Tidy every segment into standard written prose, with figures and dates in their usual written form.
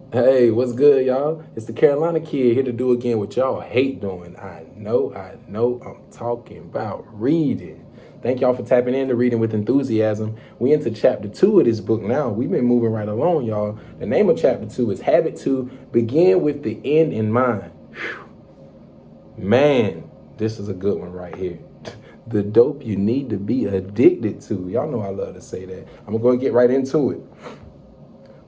Hey, what's good, y'all? It's the Carolina Kid here to do again what y'all hate doing. I know, I'm talking about reading. Thank y'all for tapping in to Reading with Enthusiasm. We into chapter 2 of this book now. We've been moving right along, y'all. The name of chapter 2 is Habit 2, Begin with the End in Mind. Man, this is a good one right here. The dope you need to be addicted to. Y'all know I love to say that. I'm gonna go and get right into it.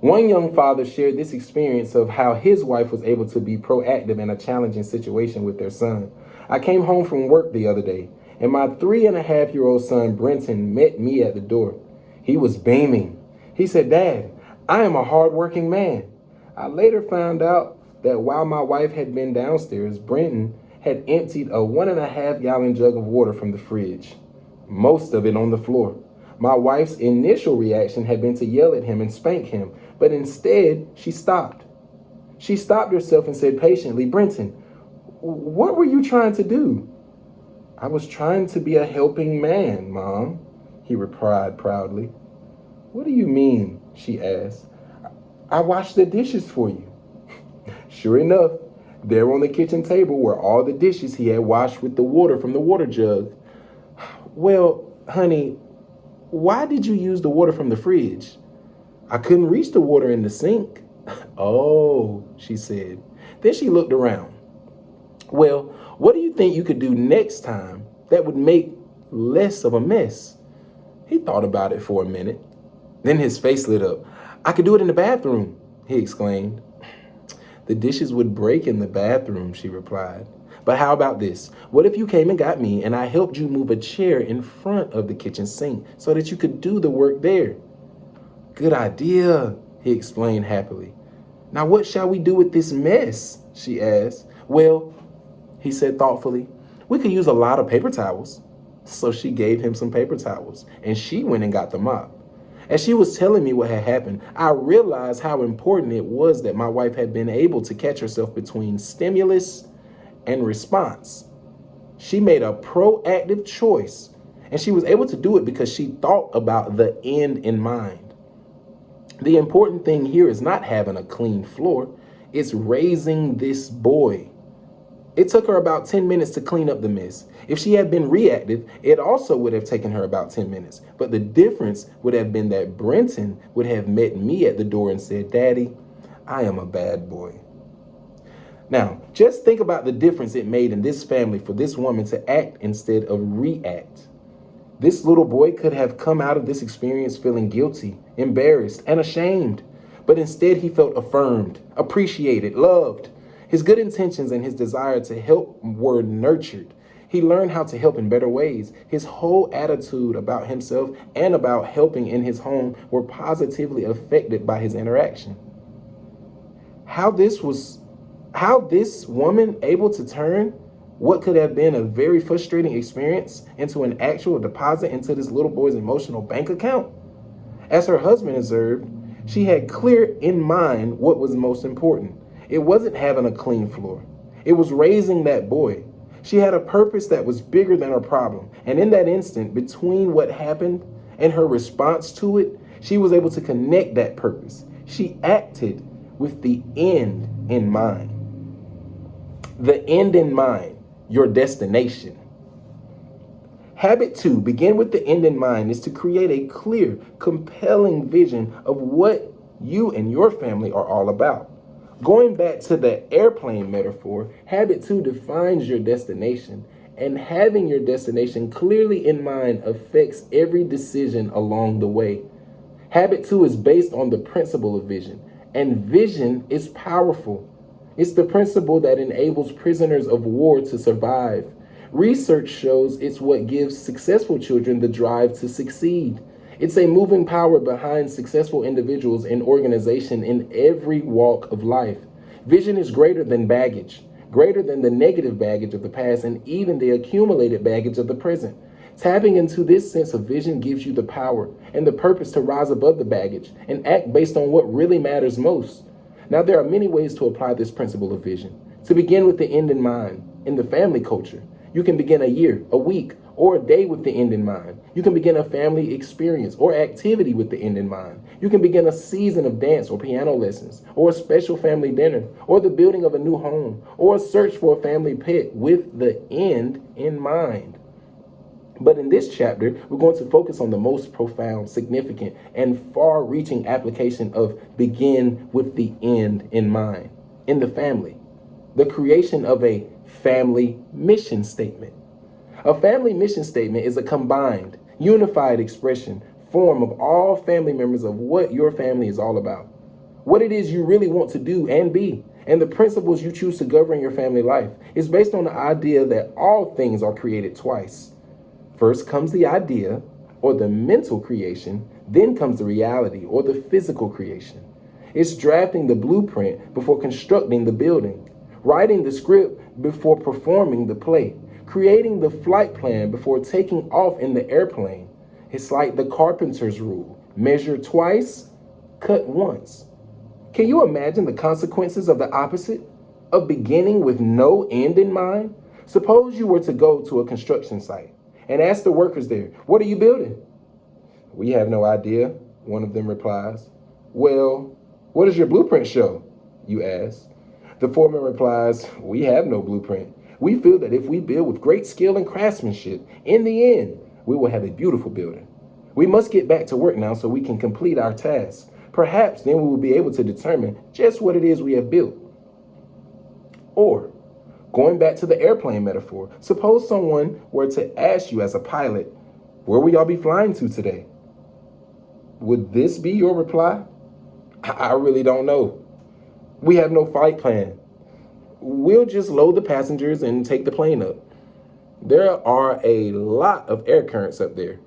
One young father shared this experience of how his wife was able to be proactive in a challenging situation with their son. I came home from work the other day, and my 3.5-year-old son, Brenton, met me at the door. He was beaming. He said, "Dad, I am a hardworking man." I later found out that while my wife had been downstairs, Brenton had emptied a 1.5 gallon jug of water from the fridge, most of it on the floor. My wife's initial reaction had been to yell at him and spank him, but instead she stopped. She stopped herself and said patiently, "Brenton, what were you trying to do?" "I was trying to be a helping man, Mom," he replied proudly. "What do you mean?" she asked. "I washed the dishes for you." Sure enough, there on the kitchen table were all the dishes he had washed with the water from the water jug. "Well, honey, why did you use the water from the fridge?" "I couldn't reach the water in the sink." "Oh," she said. Then she looked around. "Well, what do you think you could do next time that would make less of a mess?" He thought about it for a minute. Then his face lit up. "I could do it in the bathroom," he exclaimed. "The dishes would break in the bathroom," she replied. "But how about this? What if you came and got me and I helped you move a chair in front of the kitchen sink so that you could do the work there?" "Good idea," he explained happily. "Now what shall we do with this mess?" she asked. "Well," he said thoughtfully, "we could use a lot of paper towels." So she gave him some paper towels, and she went and got the mop. As she was telling me what had happened, I realized how important it was that my wife had been able to catch herself between stimulus and response. She made a proactive choice, and she was able to do it because she thought about the end in mind. The important thing here is not having a clean floor, it's raising this boy. It took her about 10 minutes to clean up the mess. If she had been reactive, it also would have taken her about 10 minutes. But the difference would have been that Brenton would have met me at the door and said, "Daddy, I am a bad boy." Now, just think about the difference it made in this family for this woman to act instead of react. This little boy could have come out of this experience feeling guilty, embarrassed, and ashamed. But instead, he felt affirmed, appreciated, loved. His good intentions and his desire to help were nurtured. He learned how to help in better ways. His whole attitude about himself and about helping in his home were positively affected by his interaction. How this was how this woman able to turn what could have been a very frustrating experience into an actual deposit into this little boy's emotional bank account. As her husband observed, she had clear in mind what was most important. It wasn't having a clean floor. It was raising that boy. She had a purpose that was bigger than her problem. And in that instant, between what happened and her response to it, she was able to connect that purpose. She acted with the end in mind. The end in mind, your destination. Habit 2, begin with the end in mind, is to create a clear, compelling vision of what you and your family are all about. Going back to the airplane metaphor, habit 2 defines your destination, and having your destination clearly in mind affects every decision along the way. Habit 2 is based on the principle of vision, and vision is powerful. It's the principle that enables prisoners of war to survive. Research shows it's what gives successful children the drive to succeed. It's a moving power behind successful individuals and organization in every walk of life. Vision is greater than baggage, greater than the negative baggage of the past and even the accumulated baggage of the present. Tapping into this sense of vision gives you the power and the purpose to rise above the baggage and act based on what really matters most. Now, there are many ways to apply this principle of vision. To begin with the end in mind, in the family culture, you can begin a year, a week, or a day with the end in mind. You can begin a family experience or activity with the end in mind. You can begin a season of dance or piano lessons, or a special family dinner, or the building of a new home, or a search for a family pet with the end in mind. But in this chapter, we're going to focus on the most profound, significant, and far-reaching application of begin with the end in mind in the family. The creation of a family mission statement. A family mission statement is a combined, unified expression, form of all family members of what your family is all about, what it is you really want to do and be, and the principles you choose to govern your family life. Is based on the idea that all things are created twice. First comes the idea, or the mental creation, then comes the reality, or the physical creation. It's drafting the blueprint before constructing the building, writing the script before performing the play, creating the flight plan before taking off in the airplane. It's like the carpenter's rule: measure twice, cut once. Can you imagine the consequences of the opposite, of beginning with no end in mind? Suppose you were to go to a construction site and ask the workers there, "What are you building?" "We have no idea," one of them replies. "Well, what does your blueprint show?" you ask. The foreman replies, "We have no blueprint. We feel that if we build with great skill and craftsmanship, in the end, we will have a beautiful building. We must get back to work now so we can complete our task. Perhaps then we will be able to determine just what it is we have built." Or, going back to the airplane metaphor, suppose someone were to ask you as a pilot, "Where will y'all be flying to today?" Would this be your reply? "I really don't know. We have no flight plan. We'll just load the passengers and take the plane up. There are a lot of air currents up there.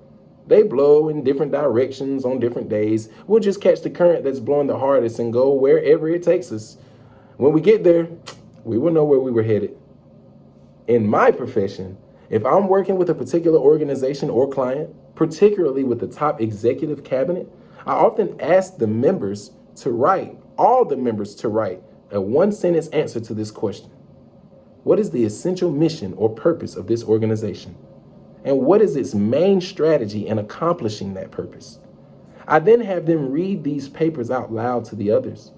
They blow in different directions on different days. We'll just catch the current that's blowing the hardest and go wherever it takes us. When we get there, we will know where we were headed." In my profession, if I'm working with a particular organization or client, particularly with the top executive cabinet, I often ask all the members to write a one-sentence answer to this question. What is the essential mission or purpose of this organization? And what is its main strategy in accomplishing that purpose? I then have them read these papers out loud to the others,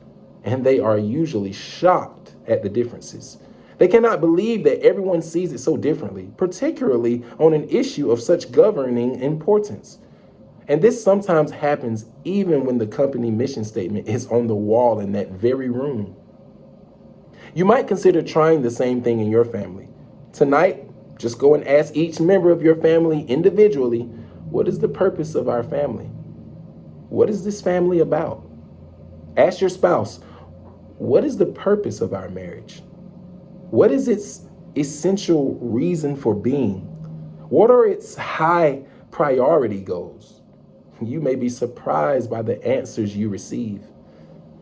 and they are usually shocked at the differences. They cannot believe that everyone sees it so differently, particularly on an issue of such governing importance. And this sometimes happens even when the company mission statement is on the wall in that very room. You might consider trying the same thing in your family. Tonight, just go and ask each member of your family individually, what is the purpose of our family? What is this family about? Ask your spouse, what is the purpose of our marriage? What is its essential reason for being? What are its high priority goals? You may be surprised by the answers you receive.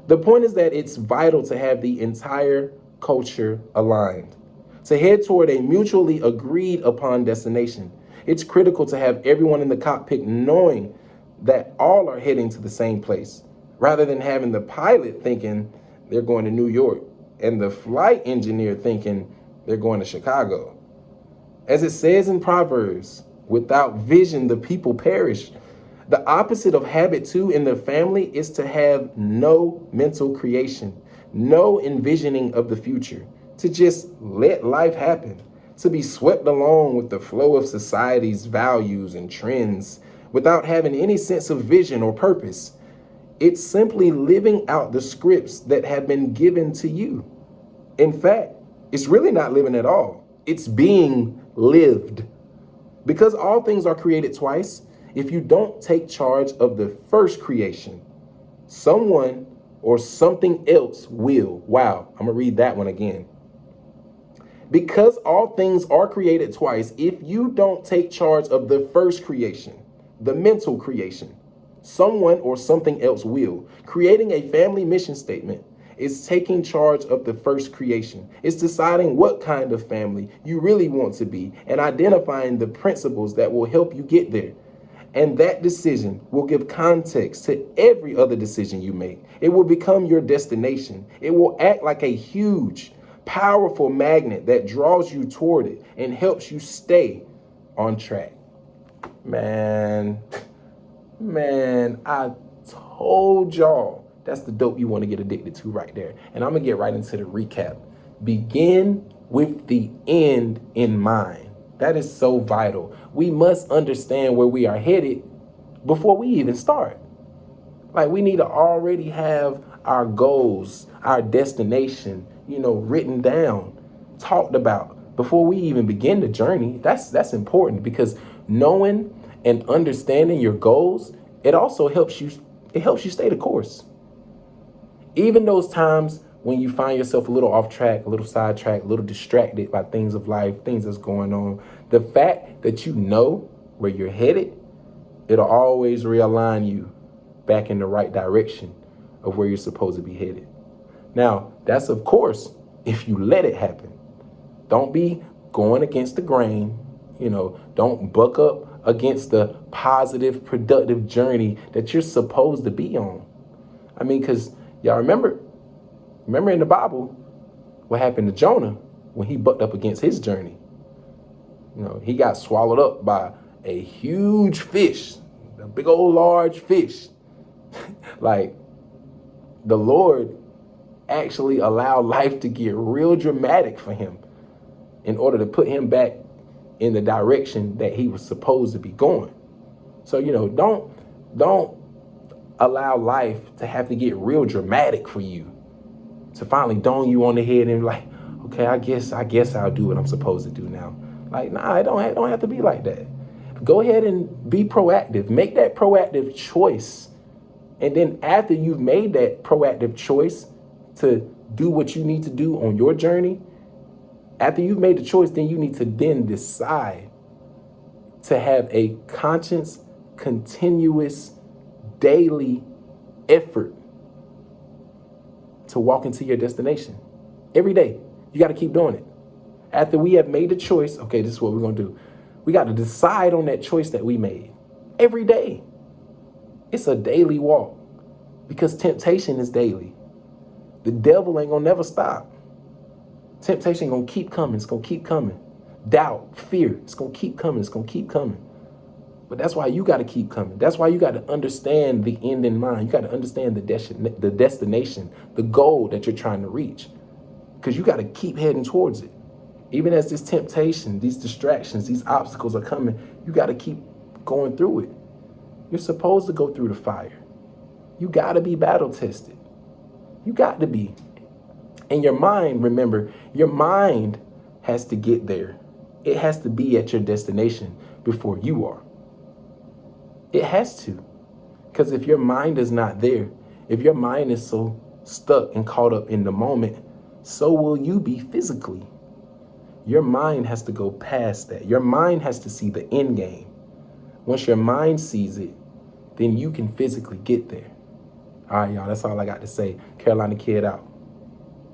The point is that it's vital to have the entire culture aligned, to head toward a mutually agreed upon destination. It's critical to have everyone in the cockpit knowing that all are heading to the same place, rather than having the pilot thinking they're going to New York and the flight engineer thinking they're going to Chicago. As it says in Proverbs, without vision, the people perish. The opposite of habit 2 in the family is to have no mental creation, no envisioning of the future, to just let life happen, to be swept along with the flow of society's values and trends without having any sense of vision or purpose. It's simply living out the scripts that have been given to you. In fact, it's really not living at all. It's being lived. Because all things are created twice, if you don't take charge of the first creation, someone or something else will. Wow, I'm gonna read that one again. Because all things are created twice, if you don't take charge of the first creation, the mental creation, someone or something else will. Creating a family mission statement is taking charge of the first creation. It's deciding what kind of family you really want to be and identifying the principles that will help you get there. And that decision will give context to every other decision you make. It will become your destination. It will act like a huge, powerful magnet that draws you toward it and helps you stay on track. Man, I told y'all that's the dope you want to get addicted to right there. And I'm gonna get right into the recap. Begin with the end in mind. That is so vital. We must understand where we are headed before we even start. Like, we need to already have our goals, our destination, written down, talked about before we even begin the journey. That's important, because knowing and understanding your goals, it also helps you stay the course. Even those times when you find yourself a little off track, a little sidetracked, a little distracted by things of life, things that's going on, the fact that you know where you're headed, it'll always realign you back in the right direction of where you're supposed to be headed. Now, that's of course if you let it happen. Don't be going against the grain. Don't buck up against the positive, productive journey that you're supposed to be on. I mean, because y'all remember in the Bible what happened to Jonah when he bucked up against his journey. He got swallowed up by a huge fish, a big old large fish. Like, the Lord actually allowed life to get real dramatic for him in order to put him back in the direction that he was supposed to be going. So, don't allow life to have to get real dramatic for you to finally dawn you on the head and like, okay, I guess I'll do what I'm supposed to do now. Like, nah, it don't have to be like that. Go ahead and be proactive. Make that proactive choice. And then after you've made that proactive choice to do what you need to do on your journey, after you've made the choice, then you need to then decide to have a conscious, continuous, daily effort to walk into your destination. Every day, you got to keep doing it. After we have made the choice, okay, this is what we're going to do. We got to decide on that choice that we made every day. It's a daily walk, because temptation is daily. The devil ain't gonna never stop. Temptation gonna keep coming. It's gonna keep coming. Doubt, fear, it's gonna keep coming. It's gonna keep coming. But that's why you got to keep coming. That's why you got to understand the end in mind. You got to understand the destination, the goal that you're trying to reach, because you got to keep heading towards it. Even as this temptation, these distractions, these obstacles are coming, you got to keep going through it. You're supposed to go through the fire. You got to be battle tested. You got to be. And your mind, remember, your mind has to get there. It has to be at your destination before you are. It has to. Because if your mind is not there, if your mind is so stuck and caught up in the moment, so will you be physically. Your mind has to go past that. Your mind has to see the end game. Once your mind sees it, then you can physically get there. All right, y'all, that's all I got to say. Carolina Kid out.